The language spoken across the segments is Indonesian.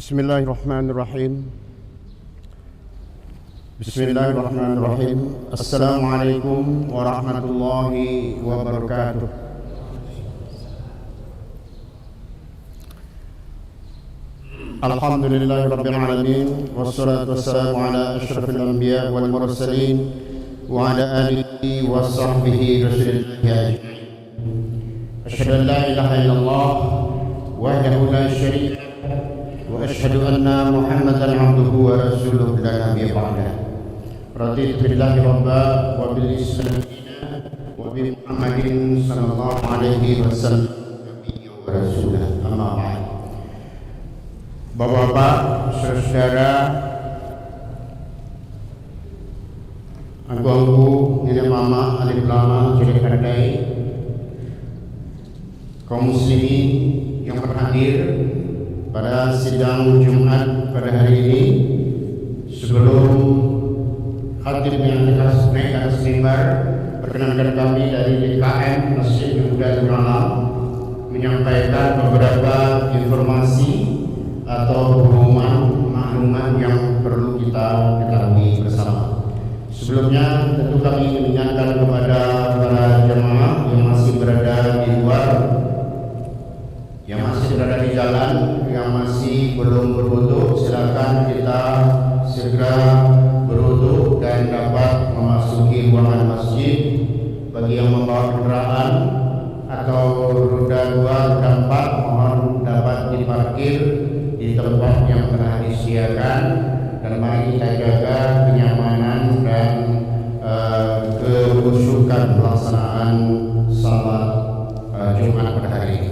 Bismillahirrahmanirrahim. Bismillahirrahmanirrahim. Assalamualaikum warahmatullahi wabarakatuh. Alhamdulillahi rabbil alamin, wassalatu wassalamu ala asyrafil anbiya wal mursalin wa ala alihi wa sahbihi rasulillahi ajma'in. Asyhadu an la ilaha illallah wahdahu la syarika wa asyhadu anna Muhammadan abduhu wa rasuluhu la nabiyya ba'dah. Raditu billahi rabba wa bil islam wa bi Muhammadin sallallahu alaihi wasallam nabiyya wa rasulah. Amma ba'd. Bapak-bapak, saudara, angku-angku, nenek mama, alim lama, jadi kadai, kaum muslimin yang berhadir pada sidang Jumat pada hari ini. Sebelum khatib yang kita naik atas mimbar, perkenankan kami dari DKM Masjid Nudatul Alam menyampaikan beberapa informasi atau maklumat yang perlu kita ketahui bersama. Sebelumnya tentu kami mengingatkan kepada para jemaah yang masih berada di luar, yang masih berada di jalan, yang masih belum berwudu, silakan kita segera berwudu dan dapat memasuki ruangan masjid. Bagi yang membawa kendaraan atau roda 2, roda 4, mohon dapat diparkir di tempat yang telah disediakan, dan mari kita jaga kenyamanan dan kekhusyukan pelaksanaan salat Jumat pada hari ini.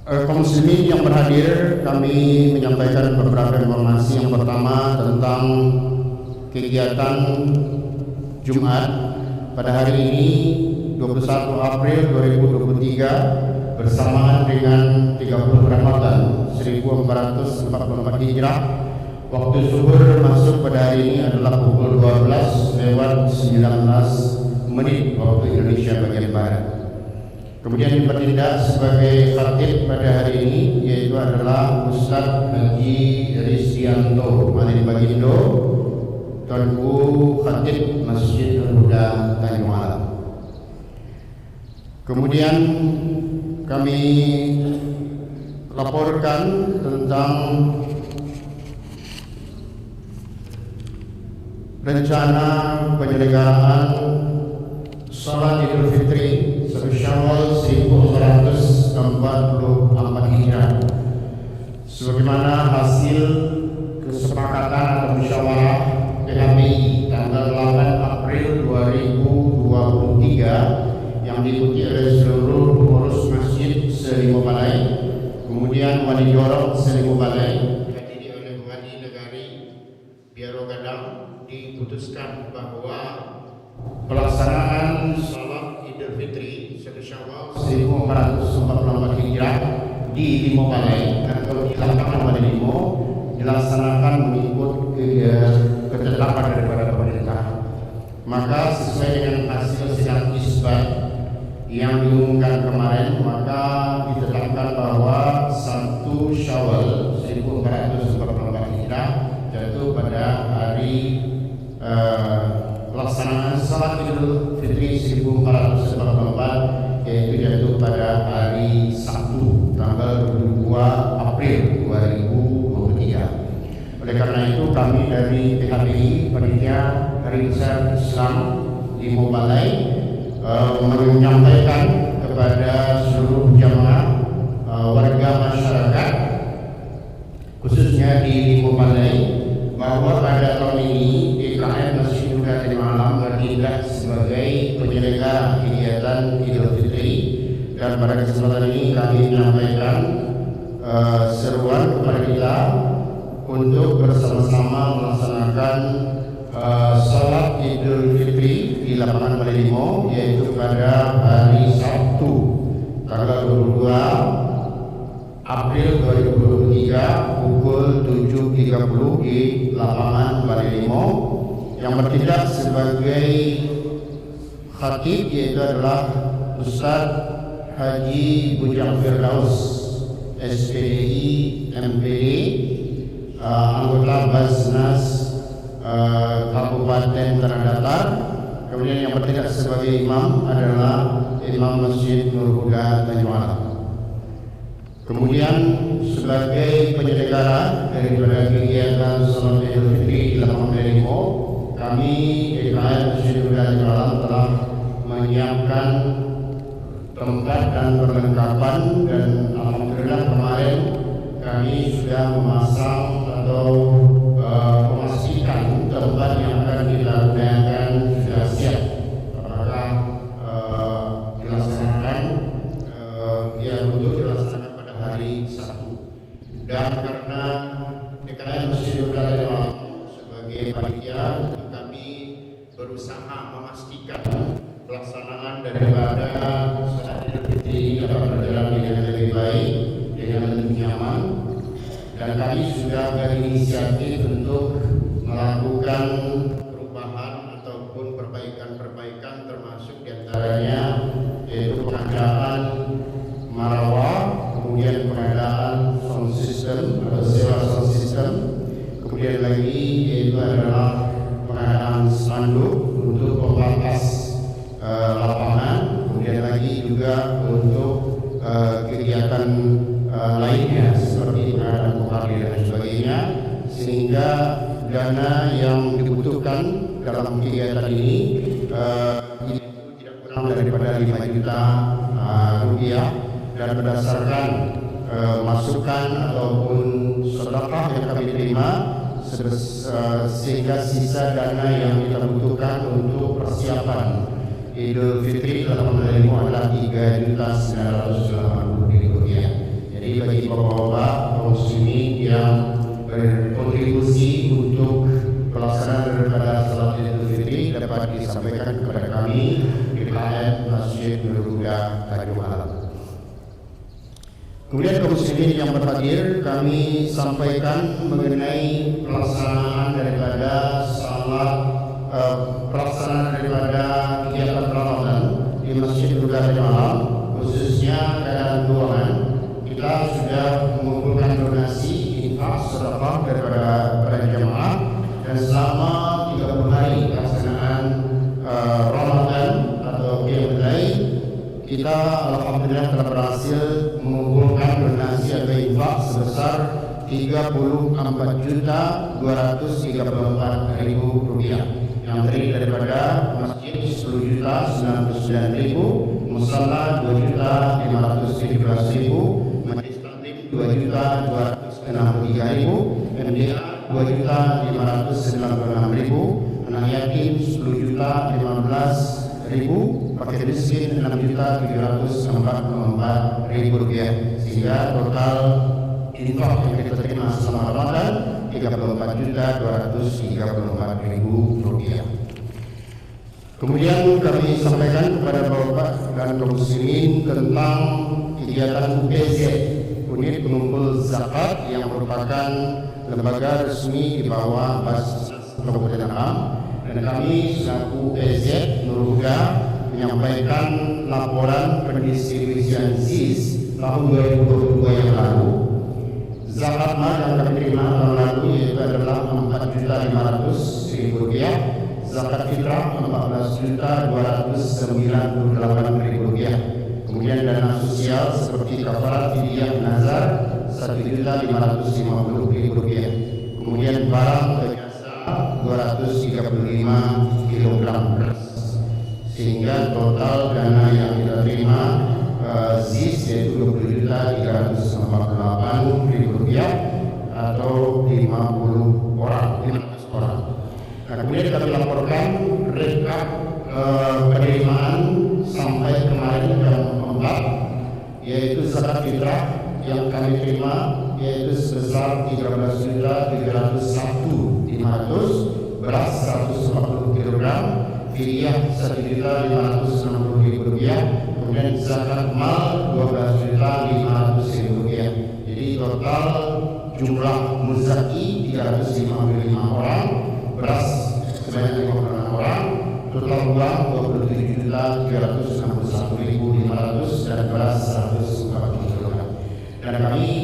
Kaum muslimin yang berhadir, kami menyampaikan beberapa informasi. Yang pertama tentang kegiatan Jumat pada hari ini 21 April 2023 bersamaan dengan 30 Ramadan 1444 Hijrah. Waktu zuhur masuk pada hari ini adalah pukul 12:19 waktu Indonesia bagian barat. Kemudian bertindak sebagai khatib pada hari ini yaitu adalah Ustaz Haji Rizdianto Malik Bagindo, Tuanku Khatib Masjid Al-Huda Tanjung Alam. Kemudian kami laporkan tentang rencana penyelenggaraan Salat Idul Fitri 1 Syawal 1444 Hijrah sebagaimana hasil kesepakatan atau musyawarah PHBI tanggal 8 April 2023 yang diikuti oleh seluruh pengurus masjid se-5 balai, kemudian wali jorok se-5 balai, dihadiri oleh wali negari Biaro Gadang. Diputuskan bahwa pelaksanaan salat Idul Fitri 1 Syawal 1444 Hijrah di 5 balai atau di lapangan Balai Limo dilaksanakan mengikut ketetapan daripada pemerintah. Maka sesuai dengan hasil sidang isbat yang diumumkan kemarin, maka ditetapkan bahwa 1 Syawal 1444 Hijrah jatuh pada hari pelaksanaan salat Idul Fitri 1444, yaitu jatuh pada hari Sabtu tanggal 22 April 2023. Oleh karena itu kami dari PHBI, Panitia Hari Besar Islam di Mobalai, menyampaikan kepada seluruh jamaah warga masyarakat khususnya di Mobalai bahwa pada tahun ini DKM Masjid Nudatul Alam bertindak sebagai penyelenggara kegiatan Idul Fitri, dan pada kesempatan ini kami menyampaikan seruan kepada kita untuk bersama-sama melaksanakan salat Idul Fitri di lapangan Balai Limo, yaitu pada hari Sabtu tanggal 22 April 2023 pukul 7.30 di lapangan Balai Limo. Yang bertindak sebagai khatib yaitu adalah Ustaz Haji Bujang Firdaus SPDI, MPD, anggota Basnas Kabupaten Tanah Datar. Kemudian yang bertindak sebagai imam adalah Imam Masjid Nur Huda Tanjung. Kemudian sebagai penyelenggara daripada kegiatan Salat Idul Fitri 8 kami DKM Masjid Nur Huda Tanjung telah menyiapkan tempat dan perlengkapan, dan alhamdulillah kemarin kami sudah memasang atau memastikan tempat yang akan kita gunakan sudah siap. Apakah dilaksanakan untuk dilaksanakan pada hari Sabtu. Dan karena DKM Masjid Nur Huda Tanjung sebagai panitia, kami berusaha memastikan pelaksanaan daripada salat Idul Fitri ini dapat berjalan dengan lebih baik, dengan lebih nyaman, dan kami sudah berinisiatif untuk melakukan perubahan ataupun perbaikan-perbaikan, termasuk diantaranya yaitu pengadaan marawah, kemudian pengadaan sound system atau sewa sound system, kemudian lagi yaitu adalah pengadaan spanduk untuk pembatas lapangan, kemudian lagi juga untuk kegiatan lainnya seperti pengadaan parkir dan sebagainya, sehingga dana yang dibutuhkan dalam kegiatan ini tidak kurang daripada 5 juta rupiah, dan berdasarkan masukan ataupun sedekah yang kami terima, sehingga sisa dana yang kita butuhkan untuk persiapan Idul Fitri 8 adalah 3.980.000 rupiah. Jadi bagi bapak-bapak kaum muslimin yang berkontribusi untuk pelaksanaan daripada salat Idul Fitri dapat disampaikan kepada kami di DKM Masjid Nur Huda Tanjung Alam. Kemudian kaum muslimin yang berhadir, kami sampaikan mengenai pelaksanaan daripada kegiatan Ramadan di Masjid Nur Huda Tanjung Alam, khususnya keadaan keuangan. Kita sudah mengumpulkan donasi infak sedekah daripada para jemaah, dan selama 30 hari pelaksanaan Ramadan atau Qiyamul Lail, kita alhamdulillah telah berhasil mengumpulkan donasi atau infak sebesar 34.234.000 rupiah, yang terdiri daripada masjid 10.099.000, musala 2.517.000, majelis taklim 2.263.000, MDA 2.596.000, anak yatim 10.015.000, fakir miskin 6.744.000 rupiah, sehingga total infak yang kita terima selama Ramadan 34.234.000 rupiah. Kemudian kami sampaikan kepada bapak dan kaum muslimin tentang kegiatan UPZ, Unit Pengumpul Zakat, yang merupakan lembaga resmi di bawah Basnas Kabupaten Agam, dan kami selaku UPZ Nur Huda menyampaikan laporan pendistribusian ZIS tahun 2022 yang lalu. Zakat mal yang kami terima tahun lalu yaitu adalah 4.500.000 rupiah, zakat fitrah 14.298.000 rupiah, kemudian dana sosial seperti kafarat, fidyah, nazar 1.550.000 rupiah, kemudian barang dan jasa 235 kilogram beras, sehingga total dana yang kita terima ZIS yaitu 20.348.000 rupiah atau 50 orang. Nah, kemudian kami laporkan rekap penerimaan sampai kemarin jam 4, yaitu zakat fitrah yang kami terima yaitu sebesar 13.301.500, beras 140 kg, fidyah 1.560.000 rupiah, kemudian zakat mal 12.500.000 rupiah. Jadi total jumlah muzaki 355 orang, beras sebanyak 56 orang, total uang 27.361.500 dan beras 140 kg. Dan kami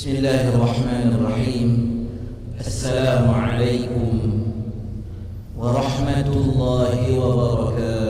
Bismillahirrahmanirrahim. Assalamualaikum warahmatullahi wabarakatuh.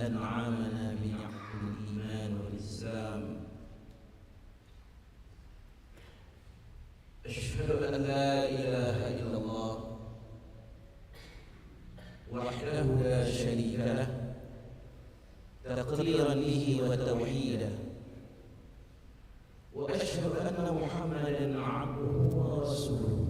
أنعمنا بنعمة الإيمان والإسلام. أشهد أن لا إله إلا الله وحده لا شريك له تقريرا به وتوحيدا، وأشهد أن محمدا عبده ورسوله.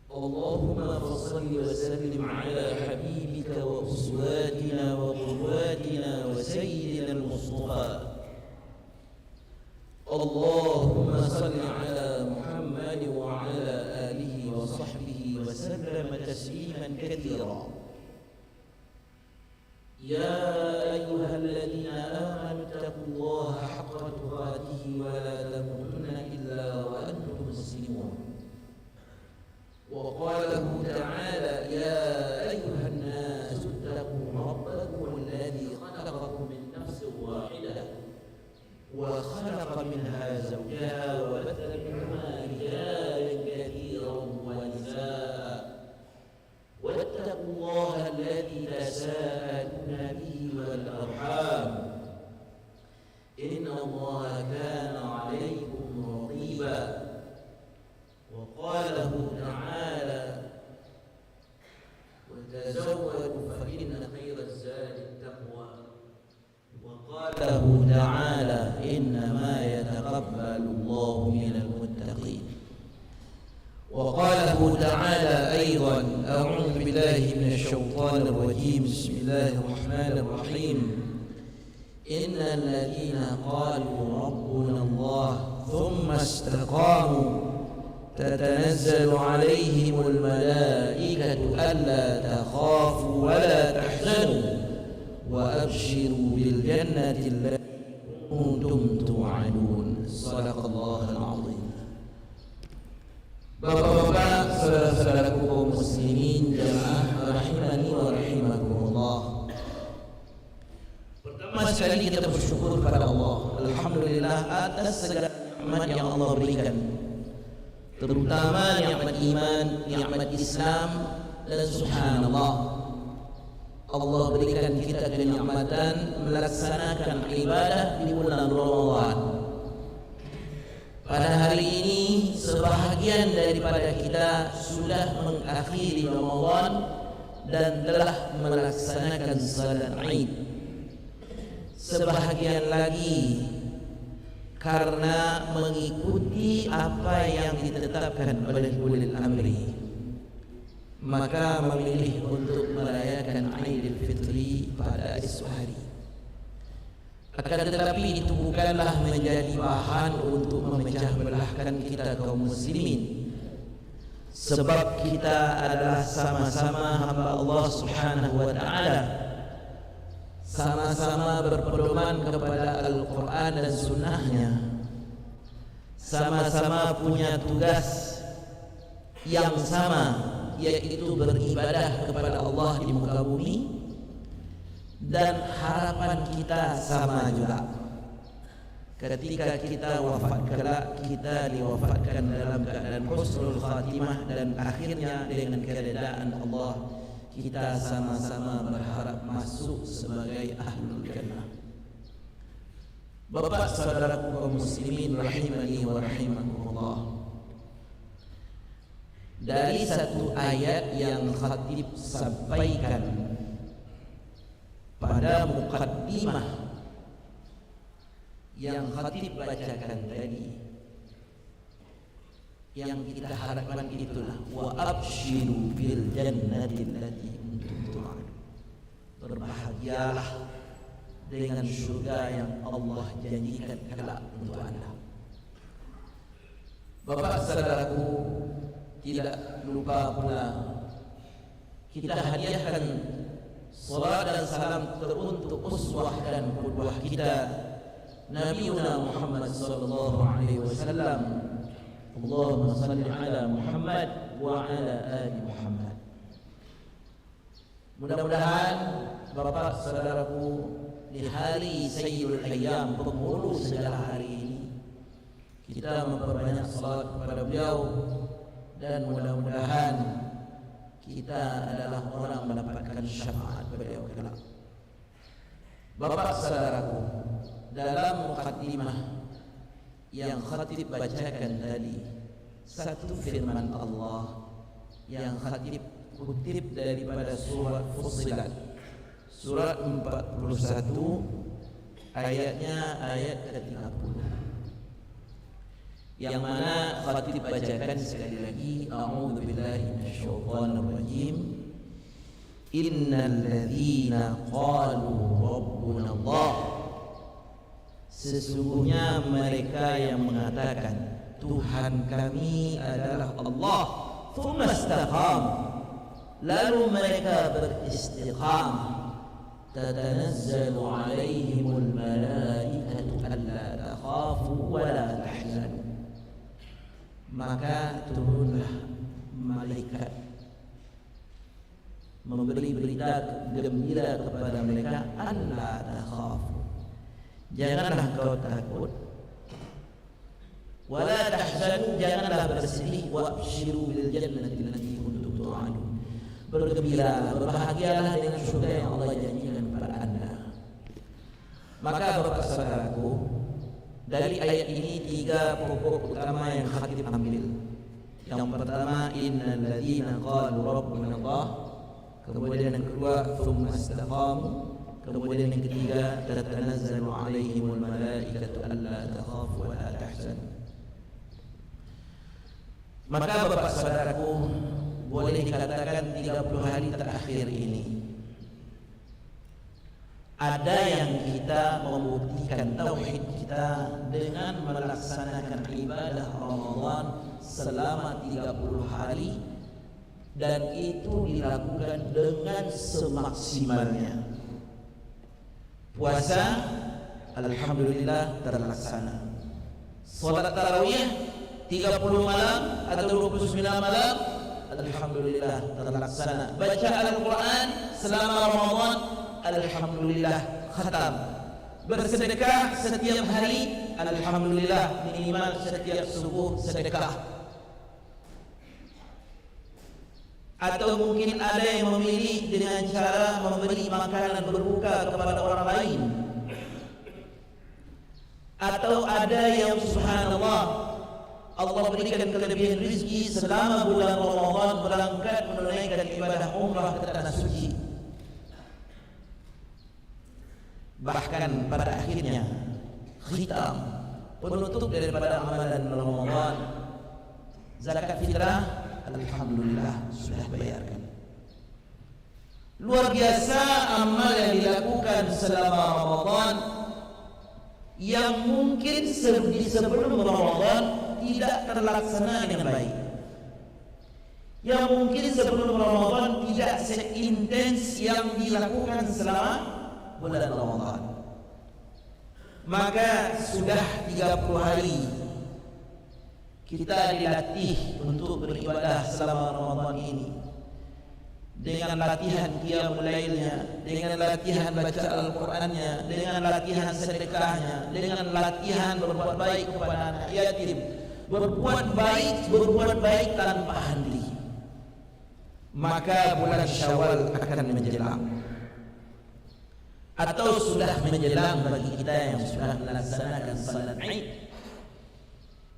اللهم فصل وسلم على حبيبك وأسواتنا وقدواتنا وسيدنا المصطفى. اللهم صل على محمد وعلى آله وصحبه وسلم تسليما كثيرا. يا أيها الذين آمنوا اتقوا الله حق تقاته ولا تموتن إلا وأنتم مسلمون. وقاله تعالى: يا أيها الناس اتقوا ربكم الذي خلقكم من نفس واحدة وخلق منها زوجها وبث منهما رجالا كثيرا ونساء، واتقوا الله الذي تساءلون به والأرحام إن الله كان عليكم رقيبا. وقاله تعالى: وتزودوا فإن خير الزاد التقوى. وقاله تعالى: إنما يتقبل الله من المتقين. وقاله تعالى أيضا: أعوذ بالله من الشيطان الرجيم، بسم الله الرحمن الرحيم. إن الذين قالوا ربنا الله ثم استقاموا تتنزل عليهم الملائكة ألا تخافوا ولا تحزنوا وأبشروا بالجنة التي كنتم توعدون. صدق الله العظيم. Bapak-bapak, saudara-saudaraku kaum muslimin, jamaah rahimani wa rahimakumullah. Pertama sekali kita bersyukur kepada Allah, alhamdulillah atas segala nikmat yang Allah berikan, terutama nikmat iman, nikmat Islam, dan subhanallah Allah berikan kita kenikmatan melaksanakan ibadah di bulan Ramadan. Pada hari ini sebahagian daripada kita sudah mengakhiri Ramadan dan telah melaksanakan salat Id. Sebahagian lagi karena mengikuti apa yang ditetapkan oleh ulil amri, maka memilih untuk merayakan Idul Fitri pada esok hari. Akan tetapi itu bukanlah menjadi bahan untuk memecah belahkan kita kaum muslimin, sebab kita adalah sama-sama hamba Allah Subhanahu wa ta'ala, sama-sama berpedoman kepada Al-Quran dan Sunnahnya, sama-sama punya tugas yang sama, yaitu beribadah kepada Allah di muka bumi, dan harapan kita sama juga. Ketika kita wafat kelak, kita diwafatkan dalam keadaan husnul khatimah, dan akhirnya dengan keridaan Allah kita sama-sama berharap masuk sebagai ahlul jannah. Bapak saudaraku kaum muslimin rahimani wa rahimakumullah, dari satu ayat yang khatib sampaikan pada mukaddimah yang khatib bacakan tadi, yang kita harapkan itulah wa abshiru bil jannati allati kuntum tu'adun. Berbahagialah dengan surga yang Allah janjikan kelak untuk Anda. Bapak saudaraku, tidak lupa pula kita hadiahkan salat dan salam teruntuk uswah dan qudwah kita, Nabiuna Muhammad sallallahu alaihi wasallam. Allahumma salli ala Muhammad wa ala ali Muhammad. Mudah-mudahan Bapak saudaraku, di hari Sayyidul Ayyam, penghulu segala hari ini, kita memperbanyak salat kepada beliau, dan mudah-mudahan kita adalah orang mendapatkan syafaat beliau kelak. Bapak saudaraku, dalam mukadimah yang khatib bacakan tadi, satu firman Allah yang khatib kutip daripada surat Fussilat, surat 41 ayatnya ayat ke-30, yang mana khatib bacakan sekali lagi, a'udzu billahi minasyaitonir rajim, innal ladzina qalu rabbuna Allah, sesungguhnya mereka yang mengatakan Tuhan kami adalah Allah, tsumma istaqam, lalu mereka beristiqamah, tatanazzalu alaihimul malaikatu alla takhafu wa la tahzanu, maka turunlah malaikat memberi berita gembira kepada mereka, alla takhafu, janganlah kau takut, wala tahzanu, janganlah bersedih, wa abshiru bil jannati allati kuntum tu'adun, bergembira, berbahagialah dengan surga yang Allah janjikan kepada anda. Maka bapak saudaraku, dari ayat ini 3 pokok utama yang khatib ambil. Yang pertama, innal ladzina qalu rabbuna Allah, kemudian yang kedua, tsumma istaqamu, kemudian yang ketiga, tatanazzalu alaihimul malaikatu alla takhafu wa la tahzanu. Maka bapak saudaraku, boleh dikatakan 30 hari terakhir ini ada yang kita membuktikan tauhid kita dengan melaksanakan ibadah Ramadan selama 30 hari, dan itu dilakukan dengan semaksimalnya. Puasa alhamdulillah terlaksana. Salat tarawih 30 malam atau 29 malam alhamdulillah terlaksana. Baca Al-Quran selama Ramadan alhamdulillah khatam. Bersedekah setiap hari alhamdulillah, minimal setiap subuh sedekah. Atau mungkin ada yang memilih dengan cara memberi makanan berbuka kepada orang lain. Atau ada yang subhanallah, Allah berikan kelebihan rezeki selama bulan Ramadan berangkat menunaikan ibadah umrah ke tanah suci. Bahkan pada akhirnya khitam, penutup daripada amalan Ramadan, zakat fitrah alhamdulillah sudah bayarkan. Luar biasa amal yang dilakukan selama Ramadan yang mungkin sebelum Ramadan tidak terlaksana dengan baik, yang mungkin sebelum Ramadan tidak seintens yang dilakukan selama bulan Ramadan. Maka sudah 30 hari kita dilatih untuk beribadah selama Ramadan ini, dengan latihan qiyamul lailnya, dengan latihan baca Al-Qur'annya, dengan latihan sedekahnya, dengan latihan berbuat baik kepada anak yatim, berbuat baik tanpa henti. Maka bulan Syawal akan menjelang, atau sudah menjelang bagi kita yang sudah melaksanakan salat Id.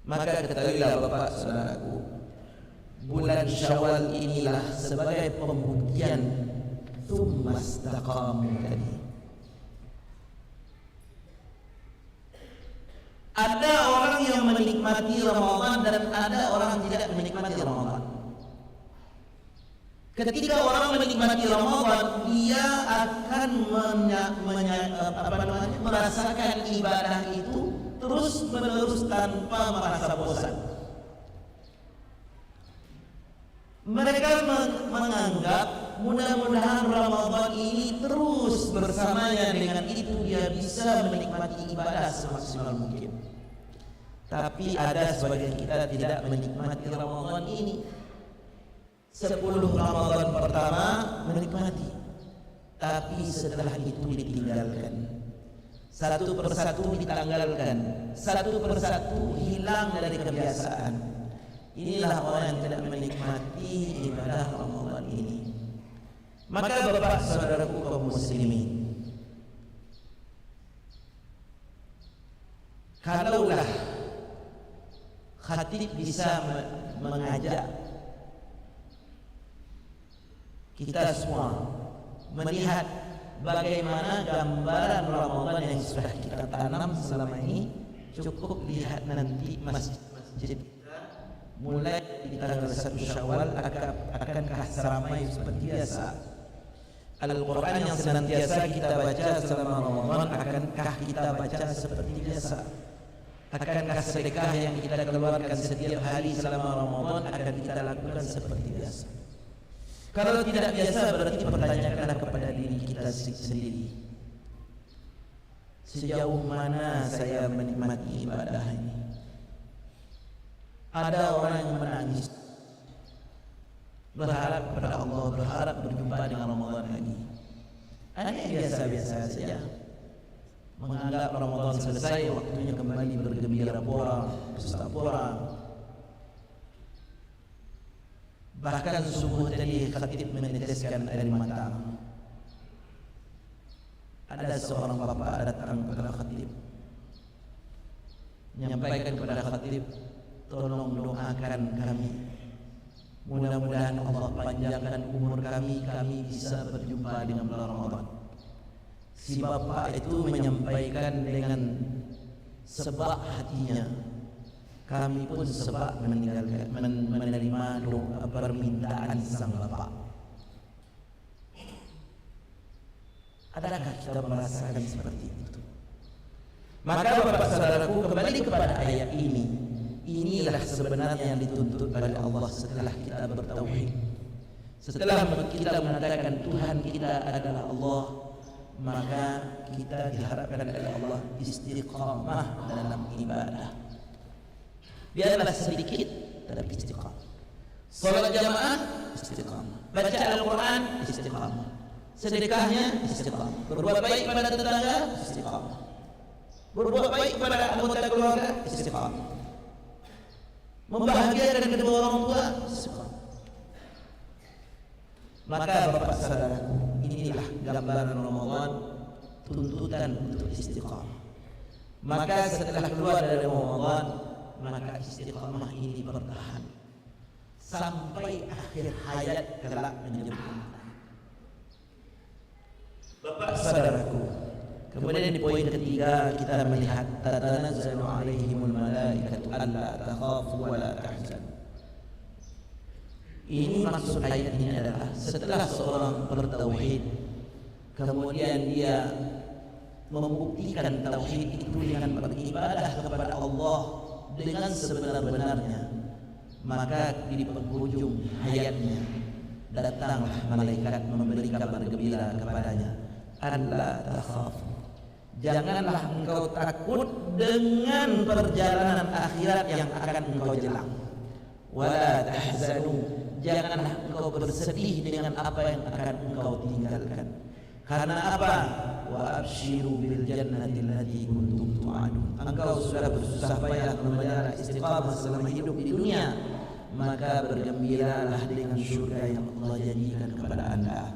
Maka ketahuilah bapak saudaraku, bulan Syawal inilah sebagai pembuktian tsumma istaqamu tadi. Ada orang yang menikmati Ramadan dan ada orang yang tidak menikmati Ramadan. Ketika orang menikmati Ramadan, dia akan merasakan ibadah itu terus menerus tanpa merasa bosan. Mereka menganggap mudah-mudahan Ramadan ini terus bersamanya, dengan itu dia bisa menikmati ibadah semaksimal mungkin. Tapi ada sebagian kita tidak menikmati Ramadan ini. 10 Ramadan pertama menikmati, tapi setelah itu ditinggalkan. Satu persatu ditanggalkan, satu persatu hilang dari kebiasaan. Inilah orang yang tidak menikmati ibadah Ramadan ini. Maka bapak saudaraku kaum muslimin, kalaulah khatib bisa mengajak kita semua melihat bagaimana gambaran Ramadan yang sudah kita tanam selama ini, cukup lihat nanti masjid mulai di tanggal 1 Syawal akankah seramai seperti biasa? Al-Quran yang senantiasa kita baca selama Ramadan akankah kita baca seperti biasa? Akankah sedekah yang kita keluarkan setiap hari selama Ramadan akan kita lakukan seperti biasa? Kalau tidak biasa, berarti pertanyakanlah kepada diri kita sendiri, sejauh mana saya menikmati ibadah ini? Ada orang yang menangis, berharap kepada Allah, berharap berjumpa dengan Ramadan lagi. Ada yang biasa-biasa saja, menganggap Ramadan selesai, waktunya kembali bergembira pora, pesta pora. Bahkan subuh tadi khatib meneteskan air mata. Ada seorang bapak datang kepada khatib, menyampaikan kepada khatib, tolong doakan kami, mudah-mudahan Allah panjangkan umur kami, kami bisa berjumpa dengan bulan Ramadan. Si bapak itu menyampaikan dengan sebab hatinya, kami pun sebab menerima doa permintaan sang bapak. Adakah kita merasakan seperti itu? Maka bapak saudaraku, kembali kepada ayat ini. Inilah sebenarnya yang dituntut oleh Allah setelah kita bertauhid. Setelah kita mengatakan Tuhan kita adalah Allah, maka kita diharapkan oleh Allah istiqamah dalam ibadah. Biarlah sedikit tetapi istiqamah. Salat jamaah istiqamah. Baca Al-Quran istiqamah. Sedekahnya istiqamah. Berbuat baik kepada tetangga istiqamah. Berbuat baik kepada anggota keluarga istiqamah. Membahagiakan kedua orang tua istiqamah. Maka bapak saudaraku, inilah gambaran Ramadan, tuntutan untuk istiqamah. Maka setelah keluar dari Ramadan, maka istiqamah ini bertahan sampai akhir hayat kelak menyempurna. Bapak saudaraku, kemudian di poin ketiga kita melihat tatanazzalu alaihimul malaikatu alla takhafu wa la tahzanu. Ini maksud ayat ini adalah setelah seorang bertauhid, kemudian dia membuktikan tauhid itu dengan beribadah kepada Allah dengan sebenar-benarnya, maka di penghujung hayatnya datanglah malaikat memberi kabar gembira kepadanya, alla takhafu, janganlah engkau takut dengan perjalanan akhirat yang akan engkau jelang, wala tahzanu, janganlah engkau bersedih dengan apa yang akan engkau tinggalkan. Karena apa? Wa abshiru bil jannati allati kuntum tu'adun. Engkau sudah bersusah payah memelihara istiqamah selama hidup di dunia, maka bergembiralah dengan surga yang Allah janjikan kepada anda.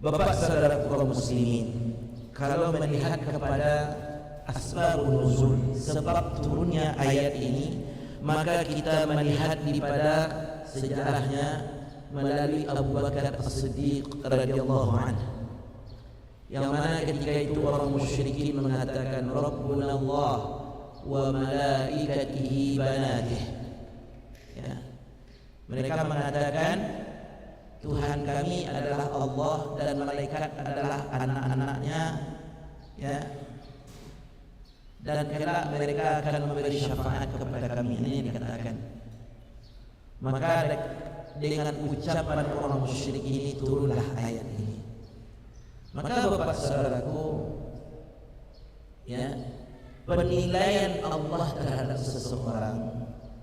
Bapak saudara kaum muslimin, kalau melihat kepada asbabun nuzul, sebab turunnya ayat ini, maka kita melihat daripada sejarahnya melalui Abu Bakar As-Siddiq radhiyallahu anhu, yang mana ketika itu orang musyrikin mengatakan Rabbuna Allah wa malaikatihi banatih, ya. Mereka mengatakan Tuhan kami adalah Allah dan malaikat adalah anak-anaknya, ya. Dan kelak mereka akan memberi syafaat kepada kami. Ini dikatakan. Maka dengan ucapan orang musyrik ini turunlah ayat ini. Maka bapak saudaraku, ya, penilaian Allah terhadap seseorang,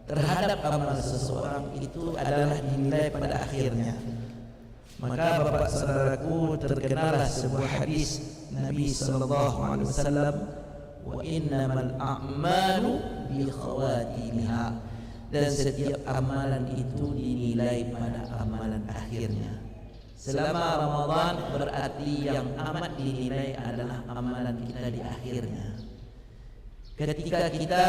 terhadap amal seseorang itu adalah dinilai pada akhirnya. Maka bapak saudaraku, terkenalah sebuah hadis Nabi sallallahu alaihi wasallam, wa innamal a'malu bi khawatimiha, dan setiap amalan itu dinilai pada amalan akhirnya. selama Ramadan berarti yang amat dinilai adalah amalan kita di akhirnya. Ketika kita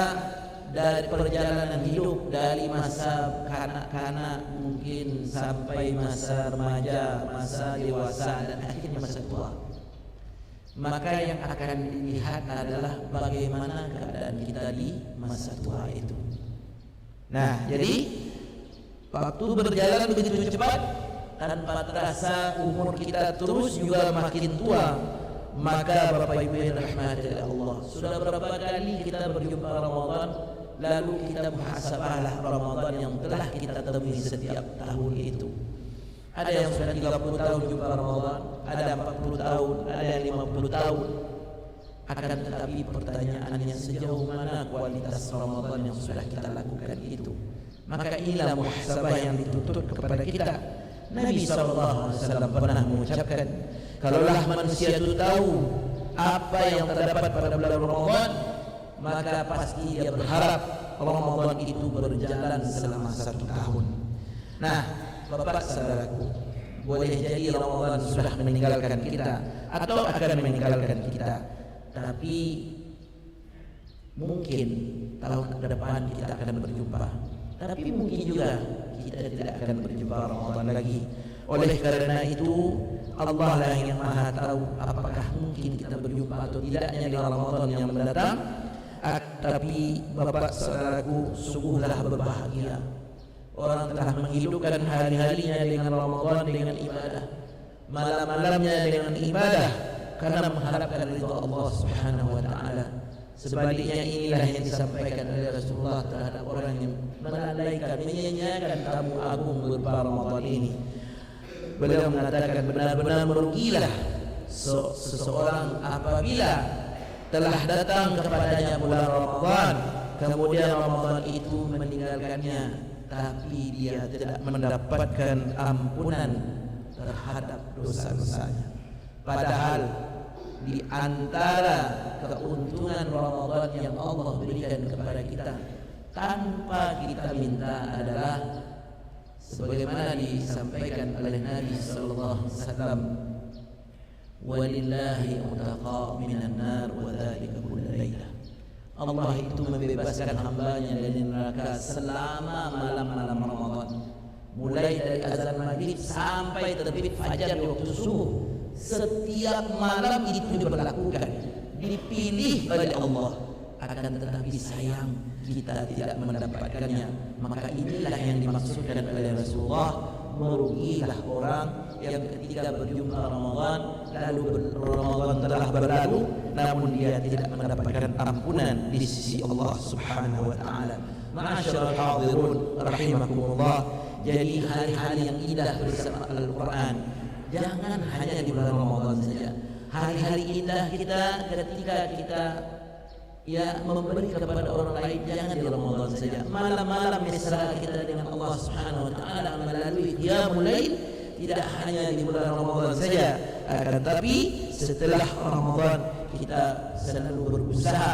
dari perjalanan hidup dari masa kanak-kanak mungkin sampai masa remaja, masa dewasa dan akhirnya masa tua, maka yang akan dilihat adalah bagaimana keadaan kita di masa tua itu. Nah, jadi waktu berjalan begitu cepat, tanpa terasa umur kita terus juga makin tua. Maka Bapak Ibu yang dirahmati Allah, sudah berapa kali kita berjumpa Ramadan, lalu kita muhasabahlah Ramadan yang telah kita temui setiap tahun itu. Ada yang sudah 30 tahun jumpa Ramadan, ada 40 tahun, ada yang 50 tahun. Akan tetapi pertanyaannya, sejauh mana kualitas Ramadan yang sudah kita lakukan itu? Maka inilah muhasabah yang dituntut kepada kita. Nabi SAW pernah mengucapkan, kalaulah manusia itu tahu apa yang terdapat pada bulan Ramadan, maka pasti dia berharap Ramadan itu berjalan selama 1 tahun. Nah, Bapak saudaraku, boleh jadi Ramadan sudah meninggalkan kita atau akan meninggalkan kita, tapi mungkin tahun depan kita akan berjumpa, tapi mungkin juga kita tidak akan berjumpa Ramadan lagi. Oleh karena itu Allah lah yang maha tahu apakah mungkin kita berjumpa atau tidaknya di Ramadan yang mendatang. Tapi Bapak saudaraku, sungguhlah berbahagia orang telah menghidupkan hari-harinya dengan Ramadan, dengan ibadah, malam-malamnya dengan ibadah, karena mengharapkan ridha Allah Subhanahu wa taala. Sebaliknya inilah yang disampaikan oleh Rasulullah terhadap orang yang melalaikan, menyanyiakan tamu agung berupa Ramadan ini. Beliau mengatakan, benar-benar merugilah seseorang apabila telah datang kepadanya bulan Ramadan, kemudian Ramadan itu meninggalkannya, tapi dia tidak mendapatkan ampunan terhadap dosa-dosanya. Padahal di antara keuntungan Ramadan yang Allah berikan kepada kita tanpa kita minta adalah sebagaimana disampaikan oleh Nabi sallallahu alaihi wasallam, walillahi utaqa minan nar wa dzalika kullu lailah. Allah itu membebaskan hambanya dari neraka selama malam-malam Ramadan, mulai dari azan maghrib sampai terbit fajar di waktu subuh. Setiap malam itu diberlakukan, dipilih oleh Allah. Akan tetapi sayang kita tidak mendapatkannya. Maka inilah yang dimaksudkan oleh Rasulullah, merugilah orang yang ketika berjumpa Ramadan, lalu Ramadan telah berlalu, namun dia tidak mendapatkan ampunan di sisi Allah Subhanahu wa taala. Ma'asyiral hadirin rahimakumullah, jadi hari-hari yang indah bersama Al-Qur'an jangan hanya di bulan Ramadan saja. Hari-hari indah kita ketika kita memberi kepada orang lain jangan di Ramadan saja. Malam-malam mesra kita dengan Allah Subhanahu wa taala melalui qiyamul lail tidak hanya di bulan Ramadan saja, akan tapi setelah Ramadan kita selalu berusaha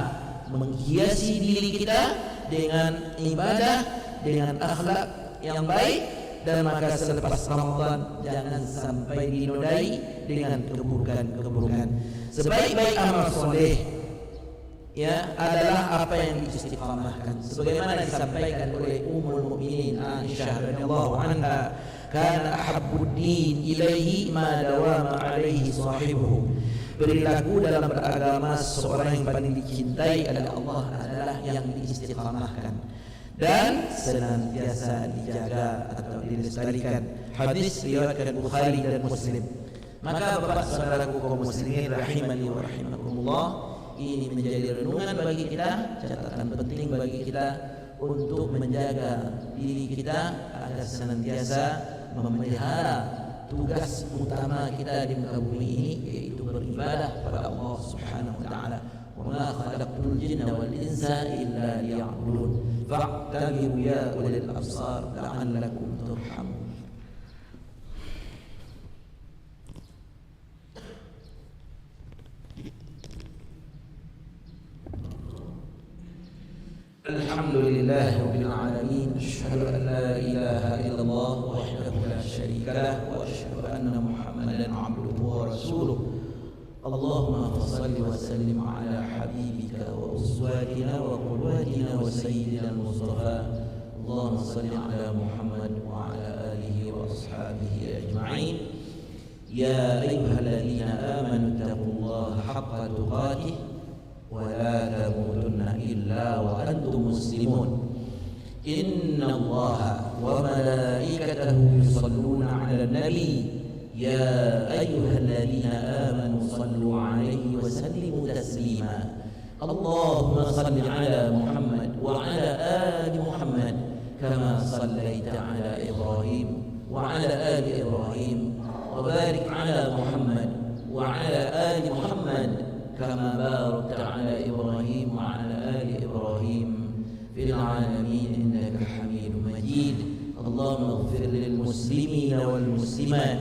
menghiasi diri kita dengan ibadah, dengan akhlak yang baik. Dan maka selepas Ramadan jangan sampai dinodai dengan keburukan-keburukan. Sebaik-baik amal soleh adalah apa yang diistiqamahkan. Sebagaimana disampaikan oleh Ummul Mukminin Aisyah radhiyallahu anha, kana ahabbud din ilaihi ma dawama alaihi sahibuhu. Perilaku dalam beragama seorang yang paling dicintai oleh Allah adalah yang diistiqamahkan dan senantiasa dijaga atau dilestarikan. Hadis riwayat Bukhari dan Muslim. Maka Bapak saudaraku kaum muslimin rahimani wa rahimakumullah, ini menjadi renungan bagi kita, catatan penting bagi kita untuk menjaga diri kita agar senantiasa memelihara tugas utama kita di muka bumi ini, yaitu beribadah kepada Allah Subhanahu wa taala. Wa ma khalaqtul jinna wal insa illa liya'budun. Fa'tabiru ya ulil absar la'allakum turhamun. Alhamdulillahi rabbil alamin. Asyhadu an la ilaha illallah wahdahu la syarika lah wa asyhadu anna عبده ورسوله. اللهم صل وسلم على حبيبك وأسواتنا وقدوتنا وسيدنا المصطفى. اللهم صل على محمد وعلى آله وأصحابه أجمعين. يا أيها الذين آمنوا اتقوا الله حق تقاته ولا تموتن إلا وأنتم مسلمون. إن الله وملائكته يصلون على النبي يا أيها الذين آمنوا صلوا عليه وسلموا تسليما. اللهم صل على محمد وعلى آل محمد كما صليت على إبراهيم وعلى آل إبراهيم، وبارك على محمد وعلى آل محمد كما باركت على إبراهيم وعلى آل إبراهيم في العالمين إنك حميد مجيد. اللهم اغفر للمسلمين والمسلمات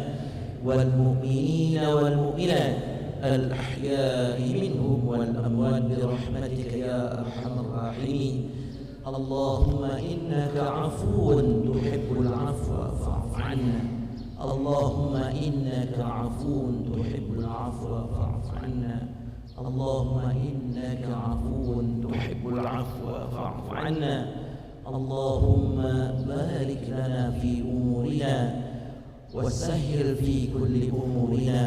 والمؤمنين والمؤمنات الأحياء منهم والأموات برحمتك يا أرحم الراحمين. اللهم إنك عفو تحب العفو فاعف عنا. اللهم إنك عفو تحب العفو فاعف عنا. اللهم إنك عفو تحب العفو فاعف عنا. اللهم بارك لنا في أمورنا وسهل في كل أمورنا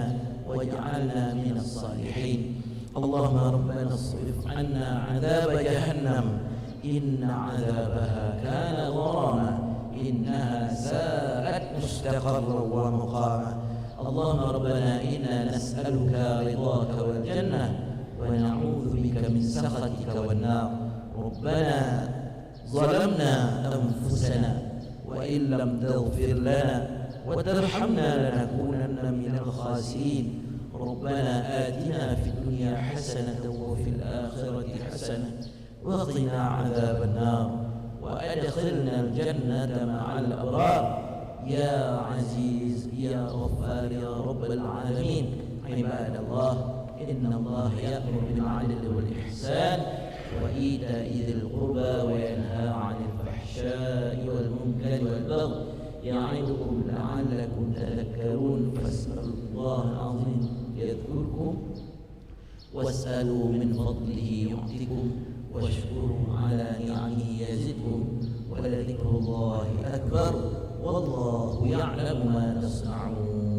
واجعلنا من الصالحين. اللهم ربنا اصرف عنا عذاب جهنم إن عذابها كان غراما إنها ساءت مستقرا ومقاما. اللهم ربنا إنا نسألك رضاك والجنة ونعوذ بك من سخطك والنار. ربنا ظلمنا أنفسنا وإن لم تغفر لنا وترحمنا لنكونن من الخاسرين. ربنا آتنا في الدنيا حسنة وفي الآخرة حسنة وقنا عذاب النار وأدخلنا الجنة مع الأبرار يا عزيز يا غفار يا رب العالمين. عباد الله، إن الله يأمر بالعدل والإحسان وإيتاء ذي القربى وينهى عن الفحشاء والمنكر والبغي يعظكم لعلكم تذكرون. فاسألوا الله العظيم يذكركم واسألوا من فضله يعطكم واشكروا على نعمه يزدكم ولذكر الله أكبر والله يعلم ما تصنعون.